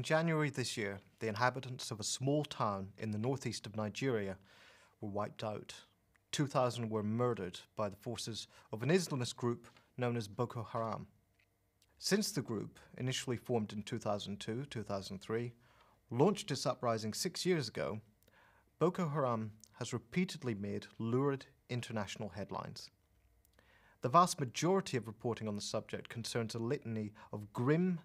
In January this year, the inhabitants of a small town in the northeast of Nigeria were wiped out. 2,000 were murdered by the forces of an Islamist group known as Boko Haram. Since the group, initially formed in 2002-2003, launched its uprising 6 years ago, Boko Haram has repeatedly made lurid international headlines. The vast majority of reporting on the subject concerns a litany of grim,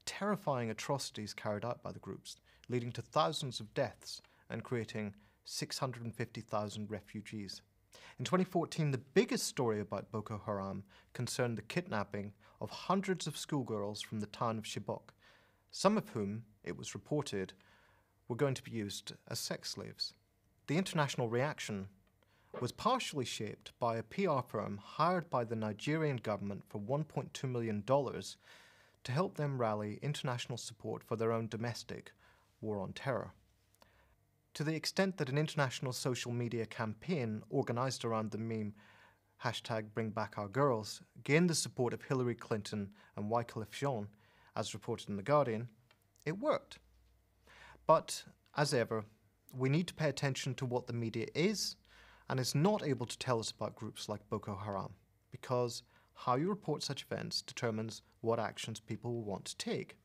terrifying atrocities carried out by the groups, leading to thousands of deaths and creating 650,000 refugees. In 2014, the biggest story about Boko Haram concerned the kidnapping of hundreds of schoolgirls from the town of Chibok, some of whom, it was reported, were going to be used as sex slaves. The international reaction was partially shaped by a PR firm hired by the Nigerian government for $1.2 million to help them rally international support for their own domestic war on terror. To the extent that an international social media campaign organized around the meme #BringBackOurGirls gained the support of Hillary Clinton and Wycliffe Jean, as reported in The Guardian, it worked. But, as ever, we need to pay attention to what the media is and is not able to tell us about groups like Boko Haram, because how you report such events determines what actions people will want to take.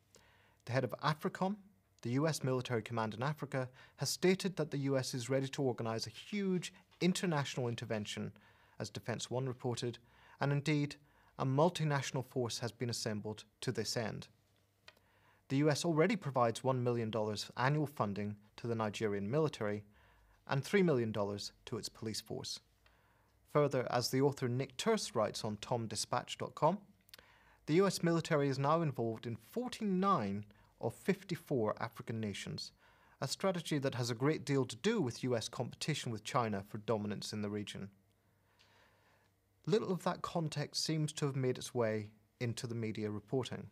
The head of AFRICOM, the US military command in Africa, has stated that the US is ready to organize a huge international intervention, as Defense One reported, and indeed, a multinational force has been assembled to this end. The US already provides $1 million annual funding to the Nigerian military and $3 million to its police force. Further, as the author Nick Turse writes on TomDispatch.com, the US military is now involved in 49 of 54 African nations, a strategy that has a great deal to do with US competition with China for dominance in the region. Little of that context seems to have made its way into the media reporting.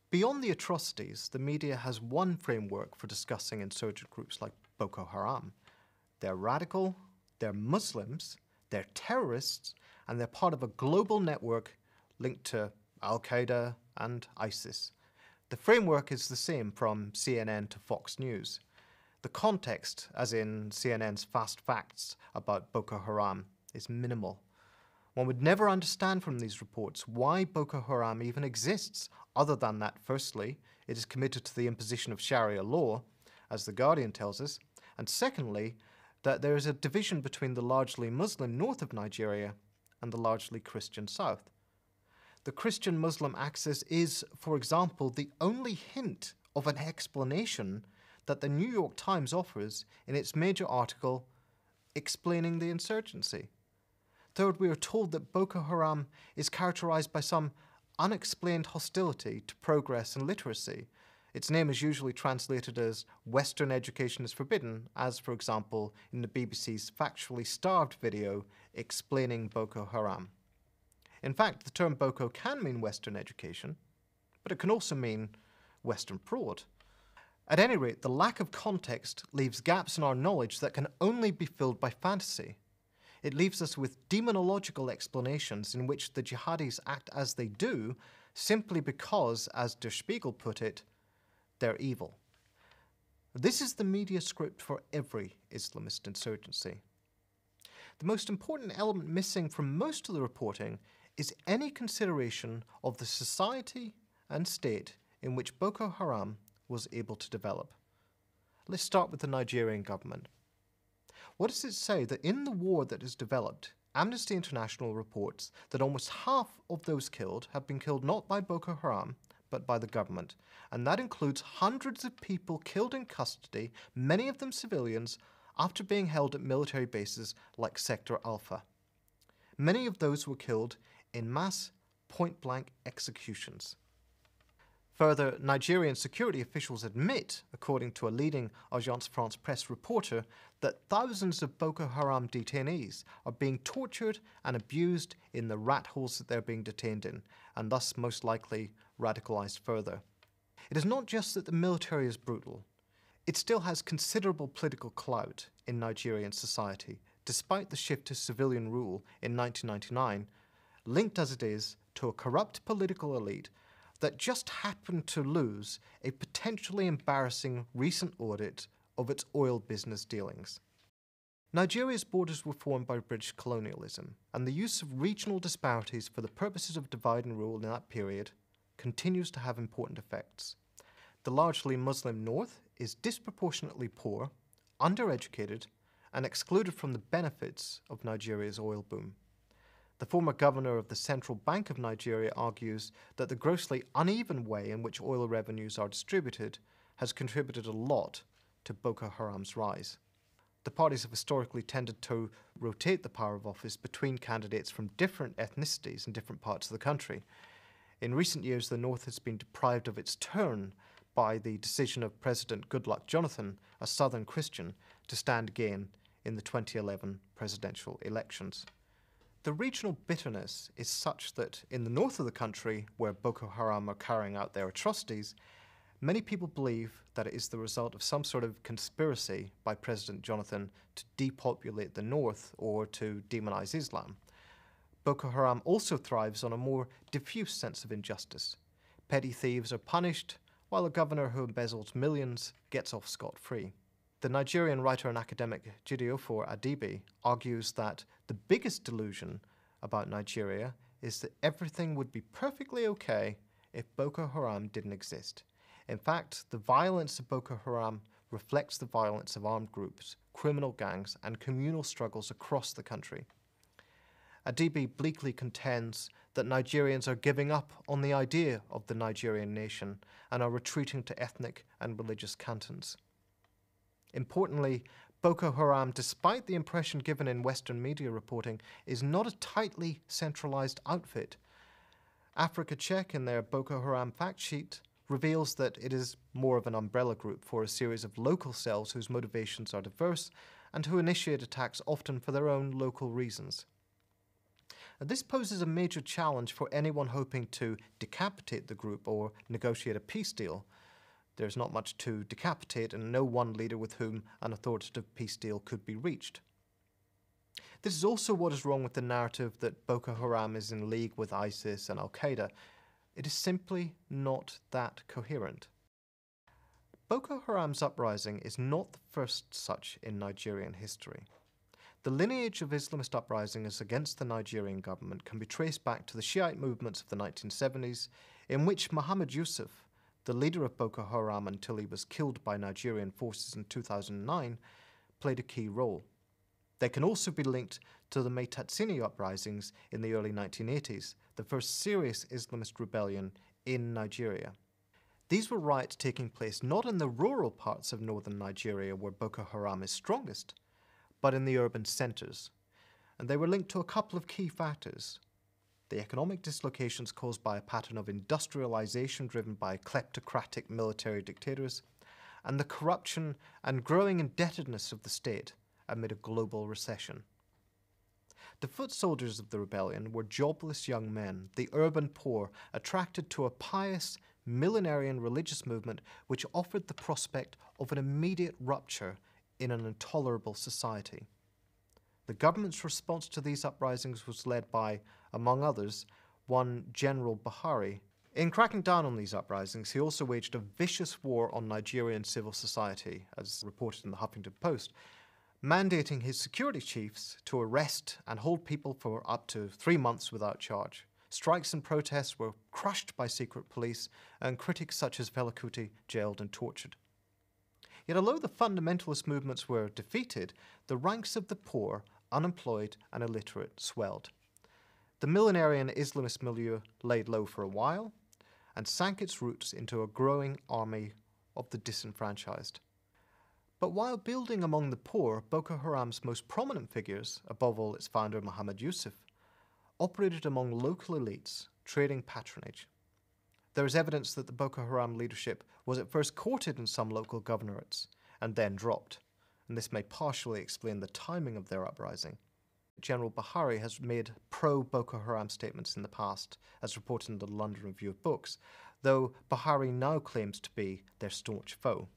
Beyond the atrocities, the media has one framework for discussing insurgent groups like Boko Haram. They're radical, they're Muslims, they're terrorists, and they're part of a global network linked to Al-Qaeda and ISIS. The framework is the same from CNN to Fox News. The context, as in CNN's fast facts about Boko Haram, is minimal. One would never understand from these reports why Boko Haram even exists, other than that, firstly, it is committed to the imposition of Sharia law, as The Guardian tells us, and secondly, that there is a division between the largely Muslim north of Nigeria and the largely Christian south. The Christian-Muslim axis is, for example, the only hint of an explanation that the New York Times offers in its major article explaining the insurgency. Third, we are told that Boko Haram is characterized by some unexplained hostility to progress and literacy. Its name is usually translated as Western education is forbidden, as, for example, in the BBC's Factually Starved video explaining Boko Haram. In fact, the term Boko can mean Western education, but it can also mean Western fraud. At any rate, the lack of context leaves gaps in our knowledge that can only be filled by fantasy. It leaves us with demonological explanations in which the jihadis act as they do simply because, as Der Spiegel put it, they're evil. This is the media script for every Islamist insurgency. The most important element missing from most of the reporting is any consideration of the society and state in which Boko Haram was able to develop. Let's start with the Nigerian government. What does it say that in the war that is developed, Amnesty International reports that almost half of those killed have been killed not by Boko Haram, but by the government, and that includes hundreds of people killed in custody, many of them civilians, after being held at military bases like Sector Alpha. Many of those were killed in mass, point-blank executions. Further, Nigerian security officials admit, according to a leading Agence France-Presse reporter, that thousands of Boko Haram detainees are being tortured and abused in the rat holes that they're being detained in, and thus most likely radicalized further. It is not just that the military is brutal. It still has considerable political clout in Nigerian society, despite the shift to civilian rule in 1999, linked as it is to a corrupt political elite that just happened to lose a potentially embarrassing recent audit of its oil business dealings. Nigeria's borders were formed by British colonialism, and the use of regional disparities for the purposes of divide and rule in that period continues to have important effects. The largely Muslim north is disproportionately poor, undereducated, and excluded from the benefits of Nigeria's oil boom. The former governor of the Central Bank of Nigeria argues that the grossly uneven way in which oil revenues are distributed has contributed a lot to Boko Haram's rise. The parties have historically tended to rotate the power of office between candidates from different ethnicities in different parts of the country. In recent years, the North has been deprived of its turn by the decision of President Goodluck Jonathan, a Southern Christian, to stand again in the 2011 presidential elections. The regional bitterness is such that in the north of the country, where Boko Haram are carrying out their atrocities, many people believe that it is the result of some sort of conspiracy by President Jonathan to depopulate the north or to demonize Islam. Boko Haram also thrives on a more diffuse sense of injustice. Petty thieves are punished, while a governor who embezzles millions gets off scot-free. The Nigerian writer and academic Jidiofor Adibi argues that the biggest delusion about Nigeria is that everything would be perfectly okay if Boko Haram didn't exist. In fact, the violence of Boko Haram reflects the violence of armed groups, criminal gangs, and communal struggles across the country. Adibi bleakly contends that Nigerians are giving up on the idea of the Nigerian nation and are retreating to ethnic and religious cantons. Importantly, Boko Haram, despite the impression given in Western media reporting, is not a tightly centralized outfit. Africa Check, in their Boko Haram fact sheet, reveals that it is more of an umbrella group for a series of local cells whose motivations are diverse and who initiate attacks often for their own local reasons. This poses a major challenge for anyone hoping to decapitate the group or negotiate a peace deal. There's not much to decapitate and no one leader with whom an authoritative peace deal could be reached. This is also what is wrong with the narrative that Boko Haram is in league with ISIS and Al-Qaeda. It is simply not that coherent. Boko Haram's uprising is not the first such in Nigerian history. The lineage of Islamist uprisings against the Nigerian government can be traced back to the Shiite movements of the 1970s, in which Muhammad Yusuf, the leader of Boko Haram until he was killed by Nigerian forces in 2009, played a key role. They can also be linked to the Metatsini uprisings in the early 1980s, the first serious Islamist rebellion in Nigeria. These were riots taking place not in the rural parts of northern Nigeria where Boko Haram is strongest, but in the urban centres, and they were linked to a couple of key factors: the economic dislocations caused by a pattern of industrialization driven by kleptocratic military dictators, and the corruption and growing indebtedness of the state amid a global recession. The foot soldiers of the rebellion were jobless young men, the urban poor, attracted to a pious, millenarian religious movement which offered the prospect of an immediate rupture in an intolerable society. The government's response to these uprisings was led by, among others, one General Buhari. In cracking down on these uprisings, he also waged a vicious war on Nigerian civil society, as reported in the Huffington Post, mandating his security chiefs to arrest and hold people for up to 3 months without charge. Strikes and protests were crushed by secret police, and critics such as Fela Kuti jailed and tortured. Yet although the fundamentalist movements were defeated, the ranks of the poor, unemployed and illiterate swelled. The millenarian Islamist milieu laid low for a while and sank its roots into a growing army of the disenfranchised. But while building among the poor, Boko Haram's most prominent figures, above all its founder Muhammad Yusuf, operated among local elites, trading patronage. There is evidence that the Boko Haram leadership was at first courted in some local governorates and then dropped, and this may partially explain the timing of their uprising. General Buhari has made pro-Boko Haram statements in the past, as reported in the London Review of Books, though Buhari now claims to be their staunch foe.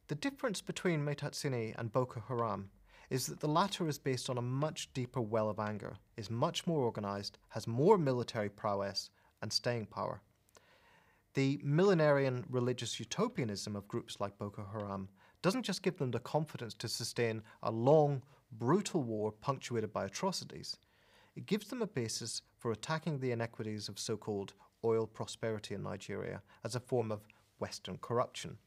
The difference between Metatsini and Boko Haram is that the latter is based on a much deeper well of anger, is much more organized, has more military prowess, and staying power. The millenarian religious utopianism of groups like Boko Haram doesn't just give them the confidence to sustain a long, brutal war punctuated by atrocities. It gives them a basis for attacking the inequities of so-called oil prosperity in Nigeria as a form of Western corruption.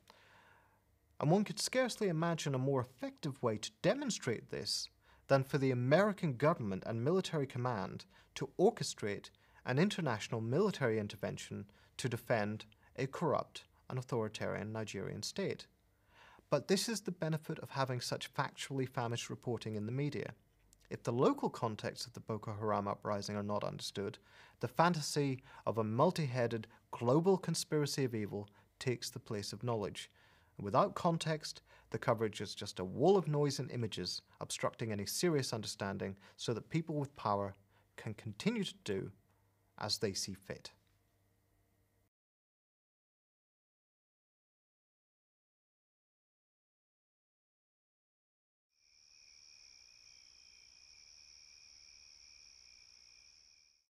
And one could scarcely imagine a more effective way to demonstrate this than for the American government and military command to orchestrate an international military intervention to defend a corrupt and authoritarian Nigerian state. But this is the benefit of having such factually famished reporting in the media. If the local contexts of the Boko Haram uprising are not understood, the fantasy of a multi-headed global conspiracy of evil takes the place of knowledge. And without context, the coverage is just a wall of noise and images obstructing any serious understanding so that people with power can continue to do as they see fit.